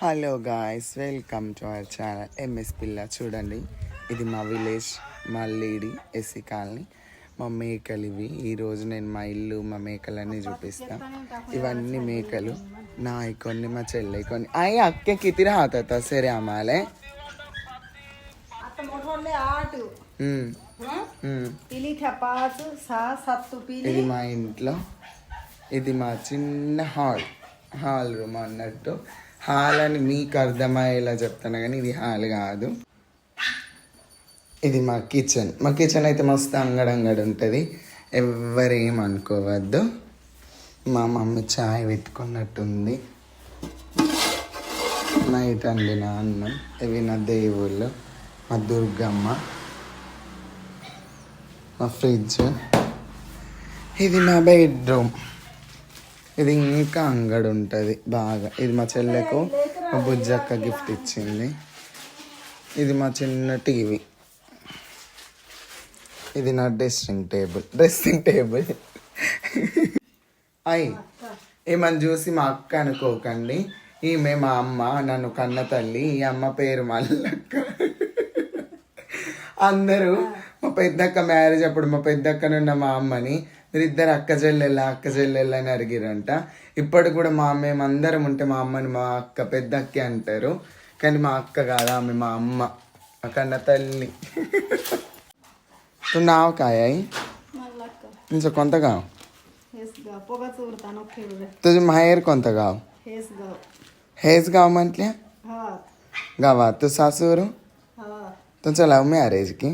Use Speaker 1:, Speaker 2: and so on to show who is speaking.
Speaker 1: Hello guys, welcome to our channel MS పిల్ల. చూడండి, ఇది మా విలేజ్, మా లేడీ ఎస్సీ కాలనీ. మా మేకలు ఇవి. ఈరోజు నేను మా ఇల్లు, మా మేకలన్నీ చూపిస్తాను. ఇవన్నీ మేకలు నా కొన్ని, మా చెల్లె కొన్ని. అయ్యి అక్కే కితిరా హాత సరే అమ్మాలే. ఇది మా ఇంట్లో, ఇది మా చిన్న హాల్ రూమ్ అన్నట్టు. హాల్ అని మీకు అర్థమయ్యేలా చెప్తాను కానీ ఇది హాల్ కాదు. ఇది మా కిచెన్ అయితే మస్తు అంగడంగడి ఉంటుంది. ఎవరేం అనుకోవద్దు. మా మమ్మీ చాయ్ పెట్టుకున్నట్టుంది. నైట్ అండి నా అన్నం. ఇవి నా దేవుళ్ళు, మా దుర్గమ్మ, మా ఫ్రిడ్జ్. ఇది మా బెడ్రూమ్. ఇది ఇంకా అంగడి ఉంటుంది బాగా. ఇది మా చెల్లెకు మా బుజ్జక్క గిఫ్ట్ ఇచ్చింది. ఇది మా చిన్న టీవీ. ఇది నా డ్రెస్సింగ్ టేబుల్. అయ్యి ఏమని చూసి మా అక్క అనుకోకండి. ఈమె మా అమ్మ, నన్ను కన్న తల్లి. ఈ అమ్మ పేరు మల్లక్క. అందరూ మా పెద్దక్క మ్యారేజ్ అప్పుడు మా పెద్దక్కనున్న మా అమ్మని మీరిద్దరు అక్క చెల్లెళ్ళ అని అడిగిరంట. ఇప్పటికి కూడా మేమందరం ఉంటే మా అమ్మని మా అక్క పెద్దక్కే అంటారు. కానీ మా అక్క కాదు, ఆమె మా అమ్మ, మా కన్న తల్లి. నావు కాయ ఇంచో కొంత గావు तुझे माहेर कोणतं गाव? हेच गाव म्हटल्या गावात. तू सासूर तुमचं लव्ह मॅरेज की?